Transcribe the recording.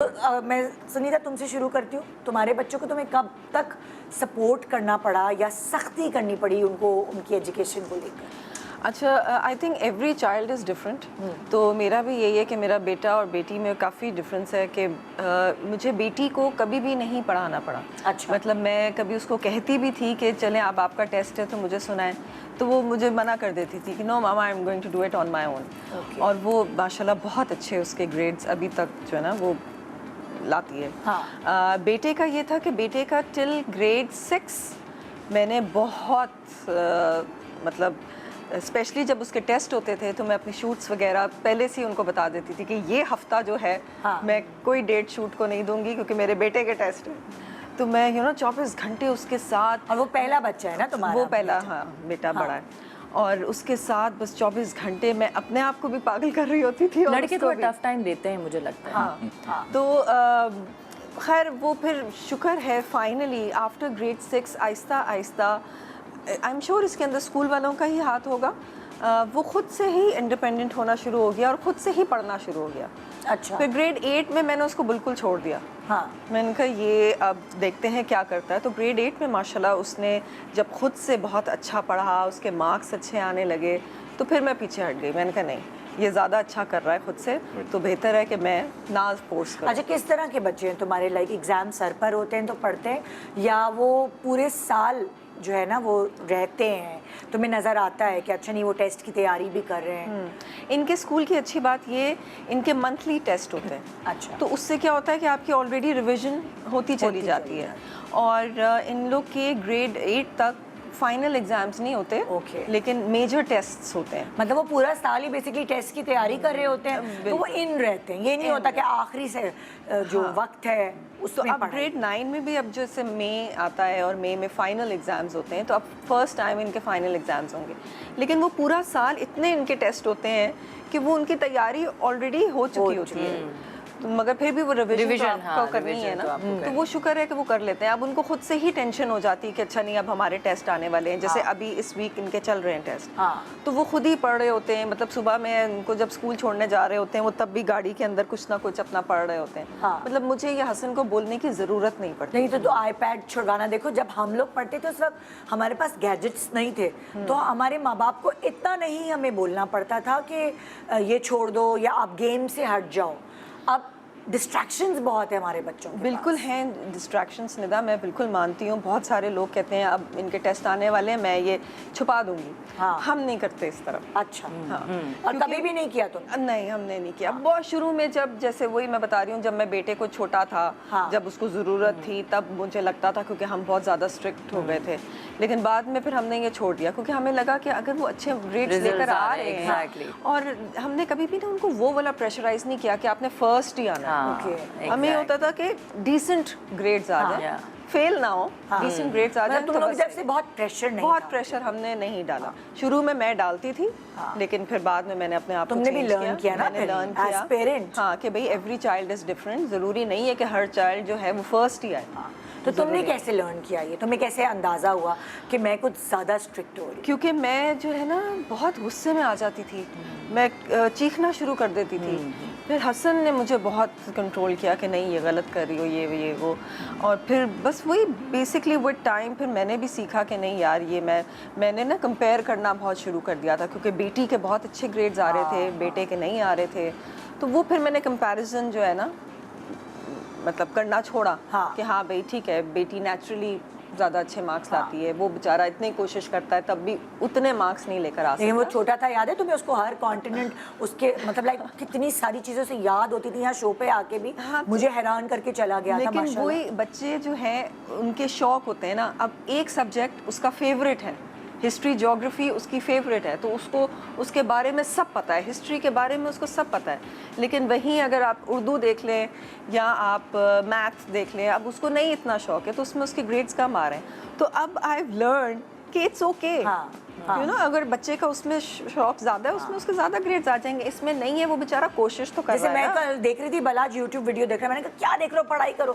میں سنیتا تم سے شروع کرتی ہوں. تمہارے بچوں کو تمہیں کب تک سپورٹ کرنا پڑا یا سختی کرنی پڑی ان کو ان کی ایجوکیشن کو لے کر؟ اچھا، I think every child is different. تو میرا بھی یہی ہے کہ میرا بیٹا اور بیٹی میں کافی ڈفرینس ہے کہ مجھے بیٹی کو کبھی بھی نہیں پڑھانا پڑا. اچھا. مطلب میں کبھی اس کو کہتی بھی تھی کہ چلیں اب آپ کا ٹیسٹ ہے تو مجھے سنائیں، تو وہ مجھے منع کر دیتی تھی کہ no mama I am going to do it on my own. اور وہ ماشاء اللہ بہت اچھے اس کے گریڈس ابھی تک جو ہے نا وہ لاتی ہے. بیٹے کا یہ تھا کہ بیٹے کا ٹل گریڈ 6 میں نے بہت مطلب اسپیشلی جب اس کے ٹیسٹ ہوتے تھے تو میں اپنی شوٹس وغیرہ پہلے سے ان کو بتا دیتی تھی کہ یہ ہفتہ جو ہے میں کوئی ڈیٹ شوٹ کو نہیں دوں گی کیونکہ میرے بیٹے کے ٹیسٹ ہیں. تو میں 24 گھنٹے اس کے ساتھ. اور وہ پہلا بچہ ہے نا تمہارا؟ وہ پہلا، ہاں بیٹا بڑا ہے. اور اس کے ساتھ بس 24 گھنٹے میں اپنے آپ کو بھی پاگل کر رہی ہوتی تھی. لڑکے کو ٹف ٹائم دیتے ہیں مجھے لگتا ہے. تو خیر وہ پھر شکر ہے فائنلی آفٹر گریڈ 6 آہستہ آہستہ آئی ایم شیور اس کے اندر اسکول والوں کا ہی ہاتھ ہوگا، وہ خود سے ہی انڈیپینڈنٹ ہونا شروع ہو گیا اور خود سے ہی پڑھنا شروع ہو گیا. اچھا. پھر گریڈ 8 میں نے اس کو بالکل چھوڑ دیا. میں نے کہا یہ اب دیکھتے ہیں کیا کرتا ہے. تو گریڈ 8 میں ماشاءاللہ اس نے جب خود سے بہت اچھا پڑھا، اس کے مارکس اچھے آنے لگے، تو پھر میں پیچھے ہٹ گئی. میں نے کہا نہیں، یہ زیادہ اچھا کر رہا ہے خود سے، تو بہتر ہے کہ میں نہ فورس کروں. اچھا، کس طرح کے بچے ہیں تمہارے؟ لائک ایگزام سر پر ہوتے ہیں تو پڑھتے ہیں، یا وہ پورے سال جو ہے نا وہ رہتے ہیں، تمہیں نظر آتا ہے کہ اچھا نہیں وہ ٹیسٹ کی تیاری بھی کر رہے ہیں؟ ان کے اسکول کی اچھی بات یہ ان کے منتھلی ٹیسٹ ہوتے ہیں. اچھا. تو اس سے کیا ہوتا ہے کہ آپ کی آلریڈی ریویژن ہوتی چلی جاتی ہے. اور ان لوگ کے گریڈ 8 تک فائنل ایگزامس نہیں ہوتے، لیکن میجر ٹیسٹس ہوتے ہیں. مطلب وہ پورا سال ہی بیسکلی ٹیسٹ کی تیاری کر رہے ہوتے ہیں، تو وہ ان رہتے ہیں. یہ نہیں ہوتا کہ آخری سے جو وقت ہے اس تو میں اب گریڈ 9 میں بھی اب جیسے مئی آتا ہے اور مئی میں فائنل ایگزامز ہوتے ہیں، تو اب فرسٹ ٹائم ان کے فائنل ایگزامز ہوں گے. لیکن وہ پورا سال اتنے ان کے ٹیسٹ ہوتے ہیں کہ وہ ان کی تیاری آلریڈی ہو چکی ہوتی ہے، مگر پھر بھی وہ ریویژن کو کرنی ہے نا. تو وہ شکر ہے کہ وہ کر لیتے ہیں. اب ان کو خود سے ہی ٹینشن ہو جاتی ہے کہ اچھا نہیں اب ہمارے ٹیسٹ آنے والے ہیں، جیسے ابھی اس ویک ان کے چل رہے ہیں ٹیسٹ، تو وہ خود ہی پڑھ رہے ہوتے ہیں. مطلب صبح میں ان کو جب اسکول چھوڑنے جا رہے ہوتے ہیں وہ تب بھی گاڑی کے اندر کچھ نہ کچھ اپنا پڑھ رہے ہوتے ہیں. مطلب مجھے یہ حسن کو بولنے کی ضرورت نہیں پڑتی. نہیں تو آئی پیڈ چھڑوانا. دیکھو جب ہم لوگ پڑھتے تھے اس وقت ہمارے پاس گیجٹس نہیں تھے، تو ہمارے ماں باپ کو اتنا نہیں ہمیں بولنا پڑتا تھا کہ یہ چھوڑ دو یا آپ گیم سے ہٹ جاؤ. اب ڈسٹریکشنز بہت ہیں ہمارے بچوں کے. بالکل ہیں ڈسٹریکشنز ندا، میں بالکل مانتی ہوں. بہت سارے لوگ کہتے ہیں اب ان کے ٹیسٹ آنے والے ہیں میں یہ چھپا دوں گی. ہم نہیں کرتے اس طرح. اچھا. اور کبھی بھی نہیں کیا تم؟ نہیں، ہم نے نہیں کیا. بہت شروع میں جب جیسے وہی میں بتا رہی ہوں، جب میں بیٹے کو چھوٹا تھا، جب اس کو ضرورت تھی، تب مجھے لگتا تھا کیونکہ ہم بہت زیادہ اسٹرکٹ ہو گئے تھے. لیکن بعد میں پھر ہم نے یہ چھوڑ دیا کیونکہ ہمیں لگا کہ اگر وہ اچھے گریڈس لے کر آ رہے ہیں، اور ہم نے کبھی بھی نا ان کو وہ والا پریشرائز نہیں کیا کہ آپ نے فرسٹ ہی آنا. ہمیں ہوتا تھا کہ ڈیسنٹ گریڈز آ جائیں، فیل نہ ہو، ڈیسنٹ گریڈز آ جائیں. تم لوگ جب سے بہت پریشر نہیں، بہت پریشر ہم نے نہیں ڈالا. شروع میں ڈالتی تھی، لیکن پھر بعد میں نے اپنے آپ کو تم نے بھی لرن کیا نا، میں نے لرن کیا پیرنٹ، ہاں، کہ بھئی ایوری چائلڈ از ڈفرینٹ. ضروری نہیں ہے کہ ہر چائلڈ جو ہے وہ فرسٹ ہی آئے. تو تم نے کیسے لرن کیا یہ؟ تمہیں کیسے اندازہ ہوا کہ میں کچھ زیادہ اسٹرکٹ ہو رہی ہوں؟ کیونکہ میں جو ہے نا بہت غصے میں آ جاتی تھی، میں چیخنا شروع کر دیتی تھی. پھر حسن نے مجھے بہت کنٹرول کیا کہ نہیں یہ غلط کر رہی ہو، یہ وہ. اور پھر بس وہی بیسکلی وہ ٹائم پھر میں نے بھی سیکھا کہ نہیں یار یہ میں نے نا کمپیئر کرنا بہت شروع کر دیا تھا، کیونکہ بیٹی کے بہت اچھے گریڈز آ رہے تھے، بیٹے کے نہیں آ رہے تھے. تو وہ پھر میں نے کمپیریزن جو ہے نا مطلب کرنا چھوڑا کہ ہاں بھائی ٹھیک ہے، بیٹی نیچرلی زیادہ اچھے مارکس لاتی ہے، وہ بیچارہ اتنی کوشش کرتا ہے تب بھی اتنے مارکس نہیں لے کر آ سکتا. لیکن وہ چھوٹا تھا، یاد ہے تمہیں اس کو ہر کانٹیننٹ اس کے مطلب لائک کتنی ساری چیزوں سے یاد ہوتی تھی. یہاں شو پہ آ کے بھی مجھے حیران کر کے چلا گیا تھا. لیکن وہی بچے جو ہیں ان کے شوق ہوتے ہیں نا. اب ایک سبجیکٹ اس کا فیوریٹ ہے، ہسٹری جیوگرافی اس کی فیوریٹ ہے، تو اس کو اس کے بارے میں سب پتہ ہے، ہسٹری کے بارے میں اس کو سب پتہ ہے. لیکن وہیں اگر آپ اردو دیکھ لیں یا آپ میتھ دیکھ لیں، اب اس کو نہیں اتنا شوق ہے، تو اس میں اس کے گریڈز کم آ رہے ہیں. تو اب آئی ہیو لرن کہ اٹس اوکے، یو نو اگر بچے کا اس میں شوق زیادہ ہے اس میں اس کے زیادہ گریڈز آ جائیں گے. اس میں نہیں ہے، وہ بیچارہ کوشش تو کر رہا ہے. جیسے میں کل دیکھ رہی تھی بلاج یوٹیوب ویڈیو دیکھ رہا ہے، میں نے کہا کیا دیکھ رہے ہو، پڑھائی کرو.